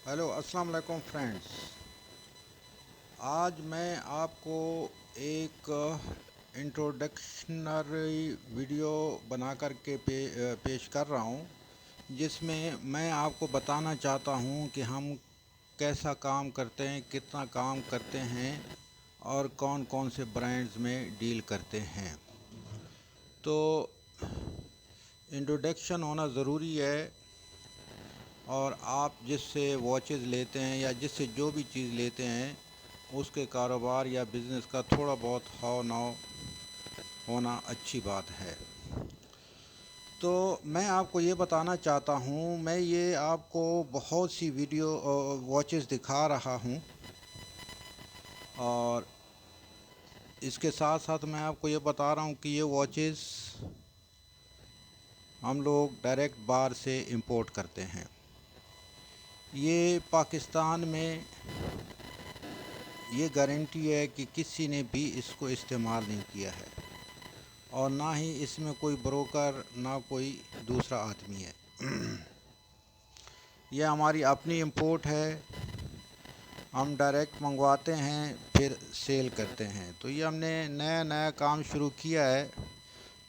Hello अस्सलाम वालेकुम friends. आज मैं आपको एक इंट्रोडक्शनरी वीडियो बना कर के पेश कर रहा हूं, जिसमें मैं आपको बताना चाहता हूं कि हम कैसा काम करते हैं, कितना काम करते हैं और कौन कौन से ब्रांड्स में डील करते हैं। तो इंट्रोडक्शन होना ज़रूरी है, और आप जिससे वॉचेस लेते हैं या जिससे जो भी चीज़ लेते हैं उसके कारोबार या बिज़नेस का थोड़ा बहुत हाव नाव होना अच्छी बात है। तो मैं आपको ये बताना चाहता हूँ, मैं ये आपको बहुत सी वीडियो वॉचेस दिखा रहा हूँ, और इसके साथ साथ मैं आपको ये बता रहा हूँ कि ये वॉचेस हम लोग डायरेक्ट बाहर से इंपोर्ट करते हैं। ये पाकिस्तान में ये गारंटी है कि किसी ने भी इसको इस्तेमाल नहीं किया है, और ना ही इसमें कोई ब्रोकर, ना कोई दूसरा आदमी है। यह हमारी अपनी इंपोर्ट है, हम डायरेक्ट मंगवाते हैं फिर सेल करते हैं। तो ये हमने नया नया काम शुरू किया है।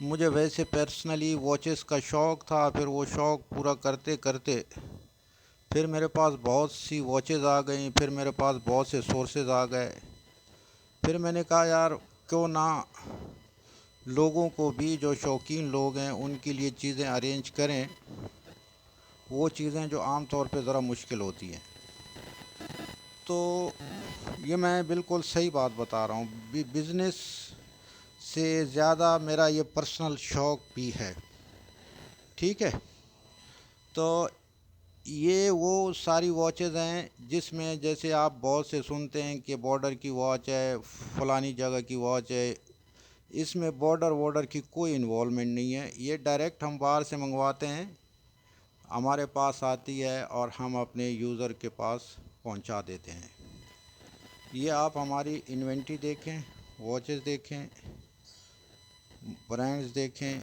मुझे वैसे पर्सनली वॉचेस का शौक़ था, फिर वो शौक़ पूरा करते करते फिर मेरे पास बहुत सी वॉचेस आ गई, फिर मेरे पास बहुत से सोर्सेज आ गए। फिर मैंने कहा यार, क्यों ना लोगों को भी, जो शौकीन लोग हैं, उनके लिए चीज़ें अरेंज करें, वो चीज़ें जो आम तौर पे ज़रा मुश्किल होती हैं। तो ये मैं बिल्कुल सही बात बता रहा हूँ, बिज़नेस से ज़्यादा मेरा ये पर्सनल शौक़ भी है। ठीक है। तो ये वो सारी वॉचेज़ हैं जिसमें, जैसे आप बहुत से सुनते हैं कि बॉर्डर की वॉच है, फ़लानी जगह की वॉच है। इसमें बॉर्डर वॉर्डर की कोई इन्वॉल्वमेंट नहीं है। ये डायरेक्ट हम बाहर से मंगवाते हैं, हमारे पास आती है और हम अपने यूज़र के पास पहुंचा देते हैं। ये आप हमारी इन्वेंटरी देखें, वॉचेस देखें, ब्रांड्स देखें,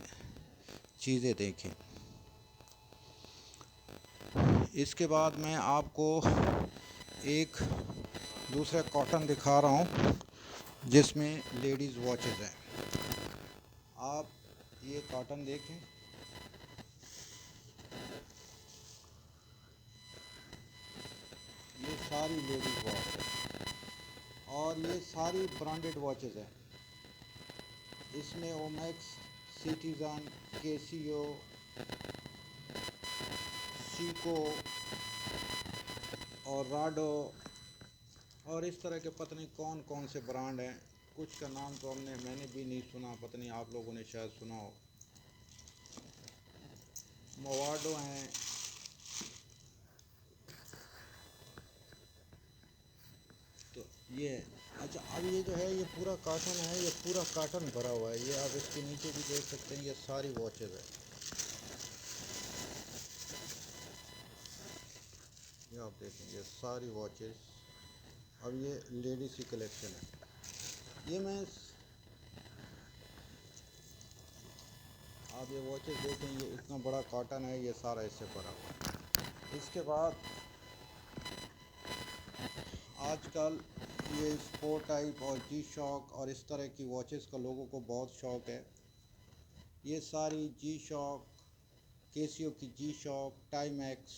चीज़ें देखें। इसके बाद मैं आपको एक दूसरा कॉटन दिखा रहा हूँ जिसमें लेडीज़ वॉचेस हैं। आप ये कॉटन देखें, ये सारी लेडीज़ वॉच है, और ये सारी ब्रांडेड वॉचेस हैं। इसमें ओमेक्स, सिटीजन, केसियो, सीको और राडो, और इस तरह के पता नहीं कौन कौन से ब्रांड हैं। कुछ का नाम तो मैंने भी नहीं सुना, पता नहीं आप लोगों ने शायद सुना हो। मोवाडो हैं, तो ये है। अच्छा, अब ये जो है, ये पूरा कार्टन है, ये पूरा कार्टन भरा हुआ है। ये आप इसके नीचे भी देख सकते हैं, ये सारी वॉचेस है। ये आप देखें, ये सारी वॉचेस। अब ये लेडीज़ की कलेक्शन है। ये मैं आप ये वॉचेस देखें, ये इतना बड़ा कॉटन है, ये सारा इससे भरा हुआ है। इसके बाद आजकल ये स्पोर्ट टाइप और जी शॉक और इस तरह की वॉचेस का लोगों को बहुत शौक़ है। ये सारी जी शॉक, केसियो की जी शॉक, टाइमैक्स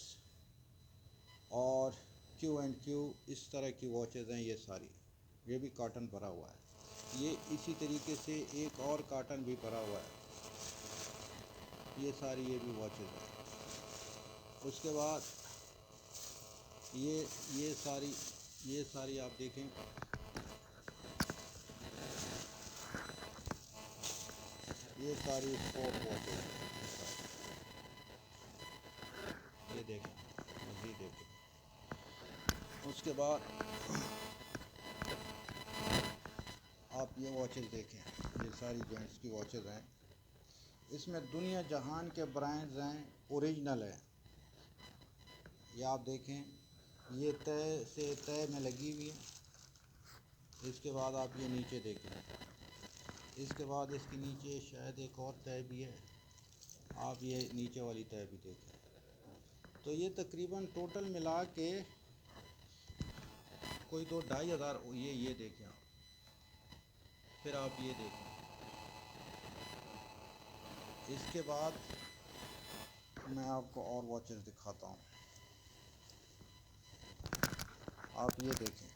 और क्यू एंड क्यू, इस तरह की वॉचेस हैं ये सारी। ये भी कॉटन भरा हुआ है। ये इसी तरीके से एक और कॉटन भी भरा हुआ है। ये सारी ये भी वॉचेस हैं। उसके बाद ये ये सारी आप देखें, ये सारी स्पोर्ट वॉचेस हैं। ये देखें, ये देखें। उसके बाद आप ये वॉचेस देखें, ये सारी जेंट्स की वॉचेस हैं। इसमें दुनिया जहान के ब्रांड्स हैं, ओरिजिनल है। ये आप देखें, ये तय से तय में लगी हुई है। इसके बाद आप ये नीचे देखें, इसके बाद इसके नीचे शायद एक और तय भी है। आप ये नीचे वाली तय भी देखें। तो ये तकरीबन टोटल मिला के कोई तो 2,500, ये देखें आप, फिर आप ये देखें। इसके बाद मैं आपको और वॉचेस दिखाता हूँ। आप ये देखें,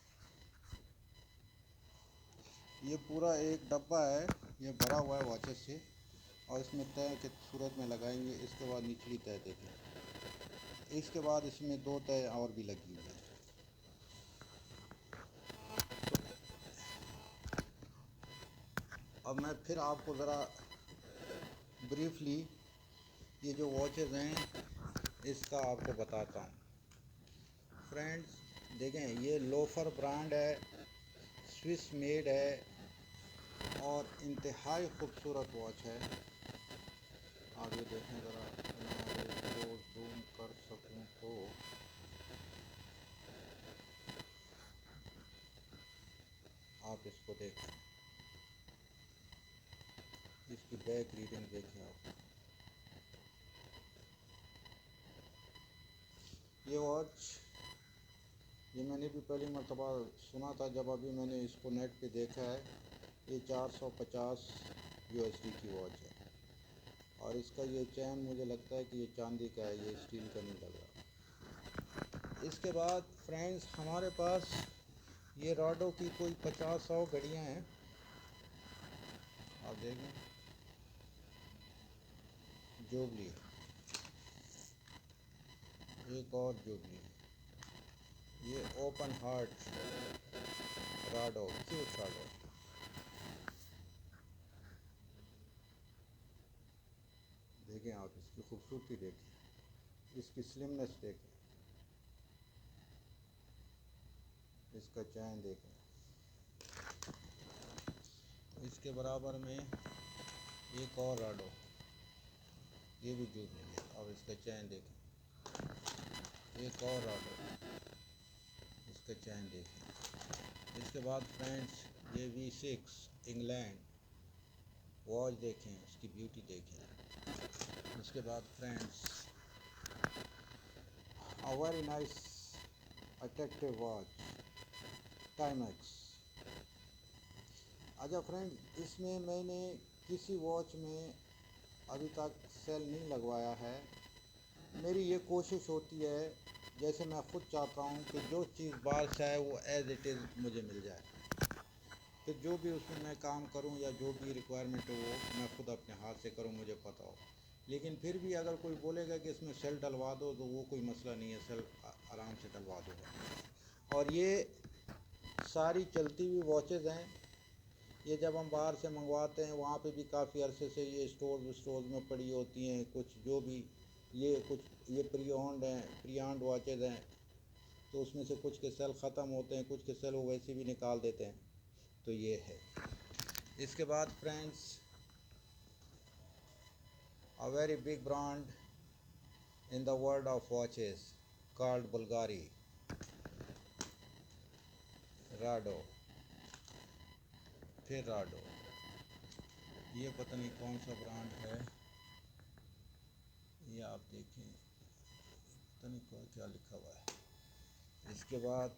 ये पूरा एक डब्बा है, ये भरा हुआ है वॉचेस से, और इसमें तय के सूरत में लगाएंगे। इसके बाद निचली तय देखें, इसके बाद इसमें 2 तय और भी लगी हुई है। अब मैं फिर आपको ज़रा ब्रीफली ये जो वॉचेस हैं इसका आपको बताता हूँ। फ्रेंड्स देखें, ये लोफर ब्रांड है, स्विस मेड है, और इंतहाई खूबसूरत वॉच है। आप ये देखें ज़रा, मैं इसको जूम कर सकूँ तो आप इसको देखें, इसकी बैक रीडिंग देखें आप। ये वॉच ये मैंने भी पहली मरतबा सुना था, जब अभी मैंने इसको नेट पे देखा है। ये 450 USD की वॉच है, और इसका ये चैन मुझे लगता है कि ये चांदी का है, ये स्टील का नहीं लग रहा। इसके बाद फ्रेंड्स हमारे पास ये राडो की कोई 50-100 घड़ियाँ हैं। आप देखें, जोबली, एक और जोबली, ये open heart Rado, cute Rado. देखें आप, इसकी खूबसूरती देखें, इसकी स्लिमनेस देखें, इसका चैन देखें। इसके बराबर में एक और राडो, ये भी जुबली है, अब इसका चैन देखें। एक और राडो, इसका चैन देखें। इसके बाद फ्रेंड्स ये V6 इंग्लैंड वॉच देखें, उसकी ब्यूटी देखें। उसके बाद friends a very nice attractive watch Timex. अच्छा फ्रेंड्स, इसमें मैंने किसी वॉच में अभी तक सेल नहीं लगवाया है। मेरी ये कोशिश होती है, जैसे मैं ख़ुद चाहता हूँ कि जो चीज़ बाहर से आए वो एज़ इट इज़ मुझे मिल जाए, फिर जो भी उसमें मैं काम करूँ या जो भी रिक्वायरमेंट हो वो मैं ख़ुद अपने हाथ से करूँ, मुझे पता हो। लेकिन फिर भी अगर कोई बोलेगा कि इसमें सेल डलवा दो तो वो कोई मसला नहीं है, सेल आराम से डलवा दूँगा। और ये सारी चलती हुई वॉचेज़ हैं। ये जब हम बाहर से मंगवाते हैं वहाँ पे भी काफ़ी अरसे से ये स्टोर्स में पड़ी होती हैं, कुछ जो भी ये प्री ऑन्ड वॉचेज़ हैं, तो उसमें से कुछ के सेल ख़त्म होते हैं, कुछ के सेल वो वैसे भी निकाल देते हैं। तो ये है। इसके बाद friends a very big brand in the world of watches called Bulgari Rado, फिर राडो, ये पता नहीं कौन सा ब्रांड है, ये आप देखें, पता नहीं क्या लिखा हुआ है। इसके बाद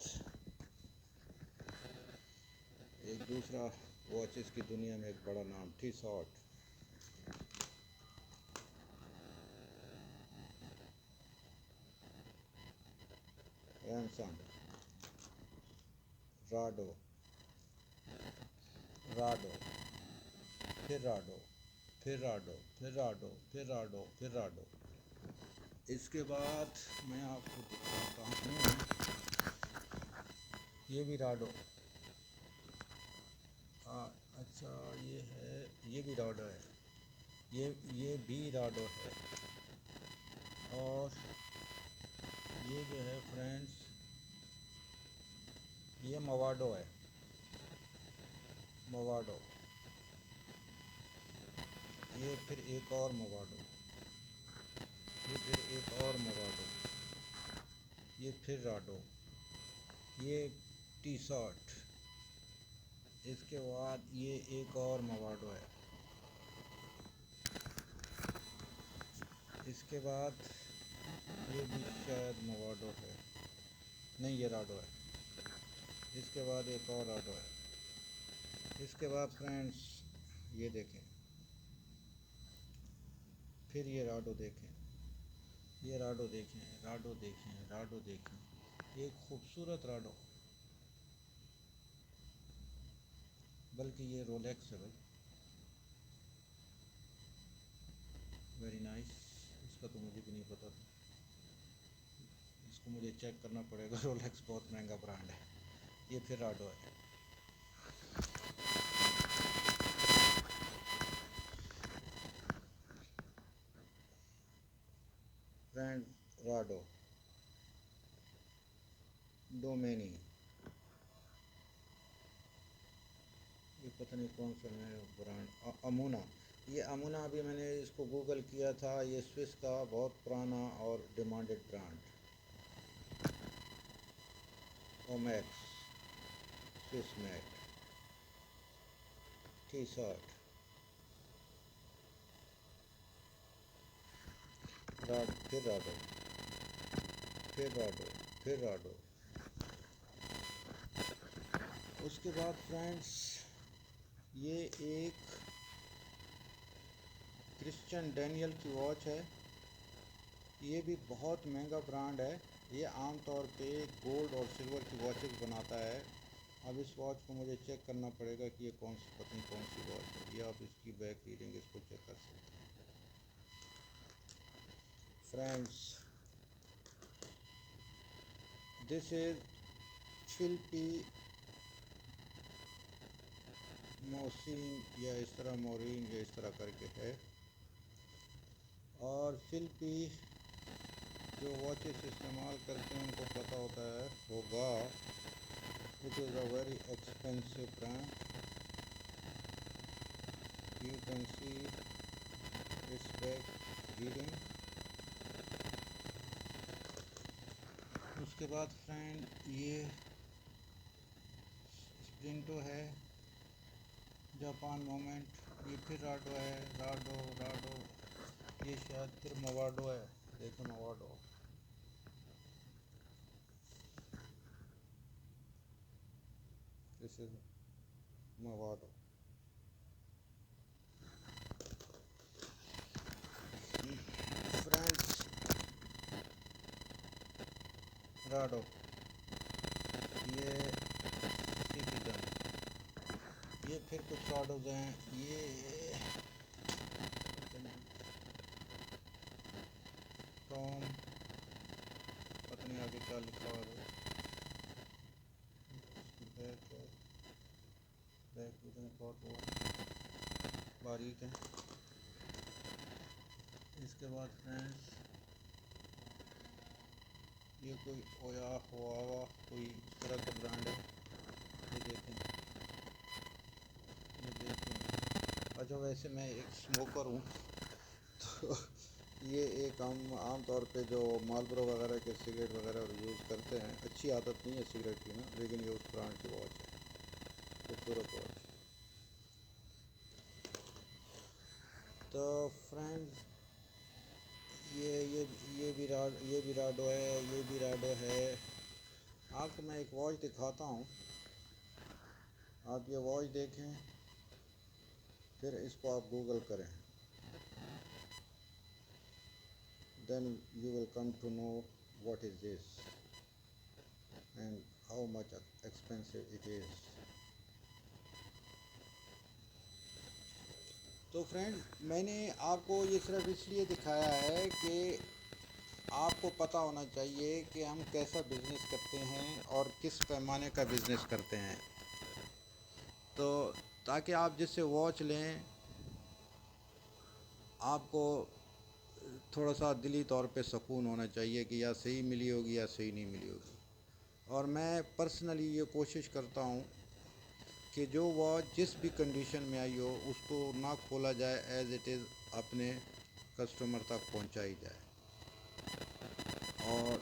एक दूसरा वॉचेस की दुनिया में एक बड़ा नाम, टी-शॉट, रैमसन, राडो, राडो, फिर राडो, फिर राडो, फिर राडो, फिर राडो, फिर राडो। इसके बाद मैं आपको दिखाता हूँ, ये भी राडो। अच्छा ये है, ये भी राडो है, ये भी राडो है। और ये जो है फ्रेंड्स, ये मवाडो है, मवाडो। ये फिर एक और मवाडो, ये फिर एक और मवाडो, ये फिर राडो, ये टी-शॉट। इसके बाद ये एक और मवाडो है। इसके बाद ये भी शायद मवाडो है, नहीं ये राडो है। इसके बाद एक और राडो है। इसके बाद फ्रेंड्स ये देखें, फिर ये राडो देखें, ये राडो देखें, राडो देखें, राडो देखें, एक खूबसूरत राडो, बल्कि ये रोलेक्स है भाई, वेरी नाइस। इसका तो मुझे भी नहीं पता था, इसको मुझे चेक करना पड़ेगा। रोलेक्स बहुत महंगा ब्रांड है। ये फिर राडो है। फ्रेंड राडो डोमेनी, ये पता नहीं कौन सा है ब्रांड, अमूना। ये अमूना अभी मैंने इसको गूगल किया था, ये स्विस का बहुत पुराना और demanded brand. Omax Swiss matte T shirt, फिर राडो, फिर राडो, फिर राडो। उसके बाद फ्रेंड्स ये एक क्रिश्चियन डैनियल की वॉच है। ये भी बहुत महंगा ब्रांड है। ये आमतौर पे गोल्ड और सिल्वर की वॉचेस बनाता है। अब इस वॉच को मुझे चेक करना पड़ेगा कि ये पता नहीं कौन सी वॉच है। ये आप इसकी बैक रीडिंग इसको चेक कर सकते हैं फ्रेंड्स। दिस इज फिलिपी मोसिन या इस तरह मोरिन या इस तरह करके है। और फिलिपी जो वॉचेस इस्तेमाल करते हैं उनको पता होता है होगा, which is a very expensive brand. You can see its back reading. उसके बाद फ्रेंड ये स्प्रिंटो है, जापान मोमेंट। ये फिर राडो है, राडो राडो। ये शायद फिर मोवाडो है, देखो Movado. This is Movado. Friends Rado, ये सिटीजन, ये फिर कुछ राडोज हैं। ये टॉम, पता नहीं आगे क्या लिखा हुआ है। बैक है, बैक बहुत बारीक है। इसके बाद फ्रेंड्स ये कोई ओया हुआ कोई इस तरह का ब्रांड है। ये देखें, ये देखें। अच्छा वैसे मैं एक स्मोकर हूँ तो ये एक आम तौर पे जो मालब्रो वगैरह के सिगरेट वगैरह यूज़ करते हैं, अच्छी आदत नहीं है सिगरेट पीना, लेकिन ये उस ब्रांड की वॉच है, खूबसूरत वॉच। तो फ्रेंड्स ये भी राडो है, ये भी राडो है। आपको मैं एक वॉच दिखाता हूँ, आप ये वॉच देखें, फिर इसको आप गूगल करें, then you will come to know what is this and how much expensive it is. तो फ्रेंड मैंने आपको ये सिर्फ इसलिए दिखाया है कि आपको पता होना चाहिए कि हम कैसा बिज़नेस करते हैं और किस पैमाने का बिज़नेस करते हैं। तो ताकि आप जिससे वॉच लें आपको थोड़ा सा दिली तौर पे सुकून होना चाहिए कि या सही मिली होगी या सही नहीं मिली होगी। और मैं पर्सनली ये कोशिश करता हूँ कि जो वॉच जिस भी कंडीशन में आई हो उसको ना खोला जाए, एज़ इट इज़ अपने कस्टमर तक पहुँचाई जाए। और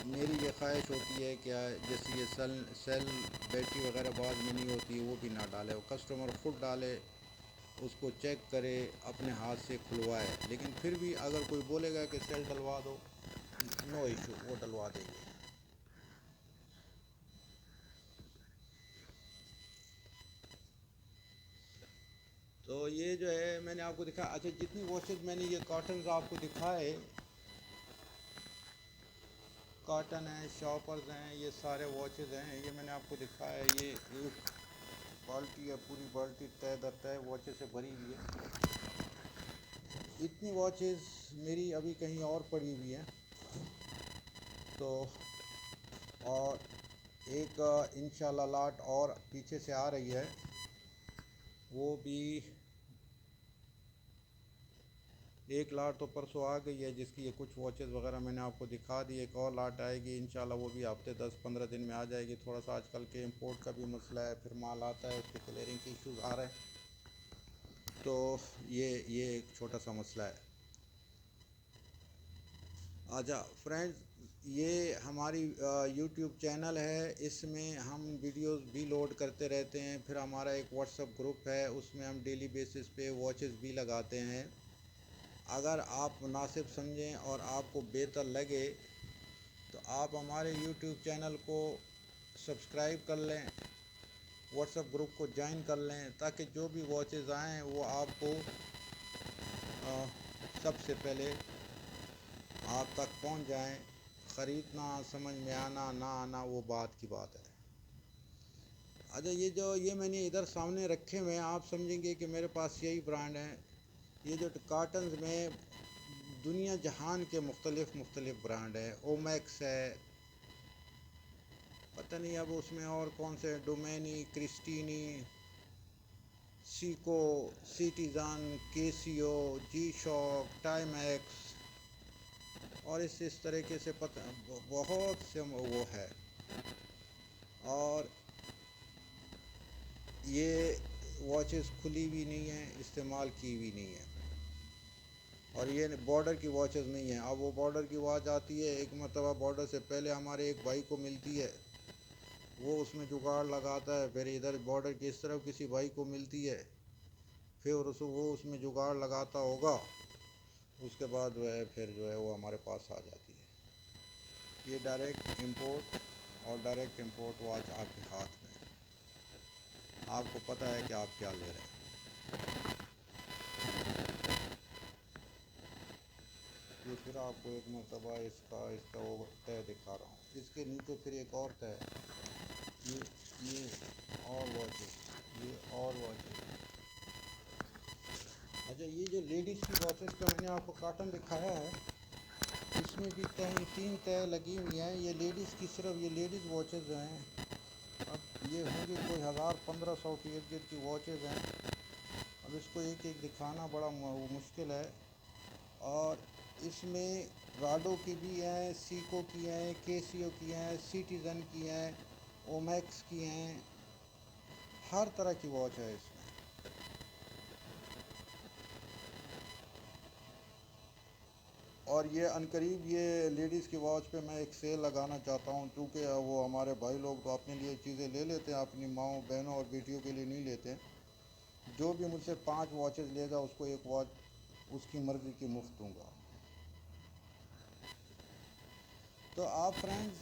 मेरी ये ख्वाहिश होती है कि जैसे ये सेल बैटरी वगैरह बाद में नहीं होती, वो भी ना डाले, वो कस्टमर खुद डाले, उसको चेक करे, अपने हाथ से खुलवाए। लेकिन फिर भी अगर कोई बोलेगा कि सेल डलवा दो, नो इशू, वो डलवा देंगे। जो है मैंने आपको दिखाया। अच्छा, जितनी वॉचेस मैंने ये कॉटन आपको दिखाए, कॉटन है, शॉपर्स हैं, ये सारे वॉचेस हैं, ये मैंने आपको दिखाया। ये एक बाल्टी है, पूरी बाल्टी तय दर तय वॉचेस से भरी हुई है। इतनी वॉचेस मेरी अभी कहीं और पड़ी हुई हैं। तो और एक इंशाल्लाह लाट और पीछे से आ रही है, वो भी एक लाट तो परसों आ गई है, जिसकी ये कुछ वॉचेस वगैरह मैंने आपको दिखा दी। एक और लाट आएगी इंशाल्लाह, वो भी हफ्ते 10-15 दिन में आ जाएगी। थोड़ा सा आजकल के इंपोर्ट का भी मसला है, फिर माल आता है उसके क्लियरिंग के इश्यूज आ रहे हैं, तो ये एक छोटा सा मसला है। अच्छा फ्रेंड्स, ये हमारी यूट्यूब चैनल है, इसमें हम वीडियोस भी लोड करते रहते हैं। फिर हमारा एक व्हाट्सएप ग्रुप है, उसमें हम डेली बेसिस पे वॉचेस भी लगाते हैं। अगर आप मुनासिब समझें और आपको बेहतर लगे तो आप हमारे यूट्यूब चैनल को सब्सक्राइब कर लें, व्हाट्सएप ग्रुप को ज्वाइन कर लें, ताकि जो भी वॉचेस आएँ वो आपको सबसे पहले आप तक पहुंच जाएं। ख़रीदना, समझ में आना ना आना वो बात की बात है। अच्छा, ये मैंने इधर सामने रखे हुए हैं, आप समझेंगे कि मेरे पास यही ब्रांड हैं। ये जो कार्टन्स में दुनिया जहान के मुख्तलिफ़ ब्रांड हैं। ओमैक्स है, पता नहीं अब उसमें और कौन से, डोमेनी, क्रिस्टीनी, सीको, सिटीज़न, केसियो, जी शॉक, टाइमैक्स और इस तरीके से पता बहुत से वो है। और ये वॉचेस खुली भी नहीं है, इस्तेमाल की भी नहीं है, और ये बॉर्डर की वॉचेस नहीं है। अब वो बॉर्डर की वॉच आती है, एक मरतबा बॉर्डर से पहले हमारे एक भाई को मिलती है, वो उसमें जुगाड़ लगाता है, फिर इधर बॉर्डर की इस तरफ किसी भाई को मिलती है, फिर वो उसमें जुगाड़ लगाता होगा, उसके बाद जो है फिर जो है वो हमारे पास आ जाती है। ये डायरेक्ट इंपोर्ट और डायरेक्ट इंपोर्ट वॉच आपके हाथ में है, आपको पता है कि आप क्या ले रहे हैं। ये फिर आपको एक मरतबा इसका वो तय दिखा रहा हूँ। इसके नीचे फिर एक और तय, ये और वॉचेस, ये और वॉचेस। अच्छा, ये जो लेडीज़ की वॉचेस का मैंने आपको कार्टन दिखाया है, इसमें भी 3 तय लगी हुई हैं। ये लेडीज़ की, सिर्फ ये लेडीज़ वॉचेस जो हैं, अब ये होंगी कोई 1000-1500 की इर्द गिर्द की वॉचेस हैं। अब इसको एक एक दिखाना बड़ा मुश्किल है। और इसमें राडो की भी हैं, सीको की हैं, केसियो की हैं, सिटीज़न की हैं, ओमैक्स की हैं, हर तरह की वॉच है इसमें। और ये अनकरीब ये लेडीज़ की वॉच पे मैं एक सेल लगाना चाहता हूँ, क्योंकि वो हमारे भाई लोग तो अपने लिए चीज़ें ले लेते हैं, अपनी माँओं, बहनों और बेटियों के लिए नहीं लेते। जो भी मुझसे 5 वॉचेस लेगा उसको एक वॉच उसकी मर्ज़ी की मुफ्त दूँगा। तो आप फ्रेंड्स,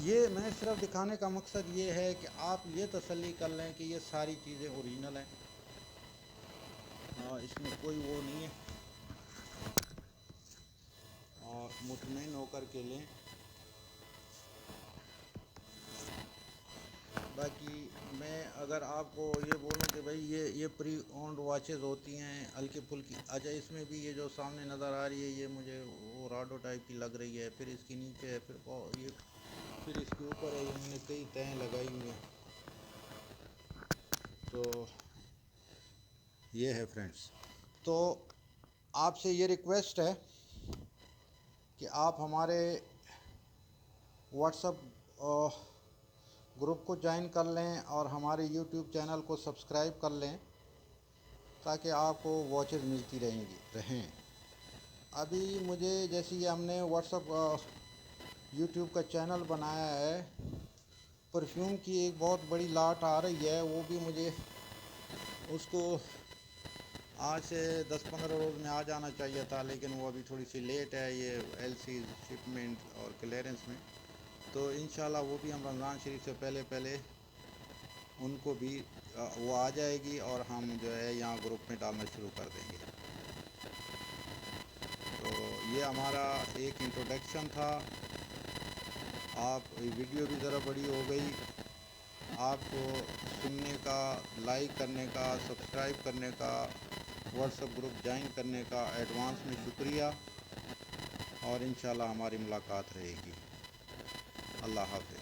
ये मैं सिर्फ दिखाने का मकसद ये है कि आप ये तसल्ली कर लें कि ये सारी चीज़ें ओरिजिनल हैं, इसमें कोई वो नहीं है, और मुतमईन होकर के लें। बाकी मैं अगर आपको ये बोलूं कि भाई ये प्री ओन्ड वॉचेस होती हैं हल्की फुल्की। अच्छा, इसमें भी ये जो सामने नज़र आ रही है, ये मुझे वो राडो टाइप की लग रही है, फिर इसके नीचे है, ये फिर इसके ऊपर है, ये मैंने कई तय लगाई हुई हैं। तो ये है फ्रेंड्स। तो आपसे ये रिक्वेस्ट है कि आप हमारे व्हाट्सएप ग्रुप को ज्वाइन कर लें और हमारे यूट्यूब चैनल को सब्सक्राइब कर लें, ताकि आपको वॉचेस मिलती रहें। अभी मुझे जैसे ये हमने व्हाट्सएप यूट्यूब का चैनल बनाया है, परफ्यूम की एक बहुत बड़ी लाट आ रही है, वो भी मुझे उसको आज से 10-15 रोज़ में आ जाना चाहिए था, लेकिन वो अभी थोड़ी सी लेट है, ये एलसी शिपमेंट और क्लियरेंस में। तो इंशाल्लाह वो भी हम रमज़ान शरीफ से पहले पहले उनको भी वो आ जाएगी और हम जो है यहाँ ग्रुप में डालना शुरू कर देंगे। तो ये हमारा एक इंट्रोडक्शन था। आप वीडियो भी ज़रा बड़ी हो गई, आपको सुनने का, लाइक करने का, सब्सक्राइब करने का, व्हाट्सएप ग्रुप ज्वाइन करने का एडवांस में शुक्रिया, और इंशाल्लाह हमारी मुलाकात रहेगी। अल्लाह हाफ़िज़।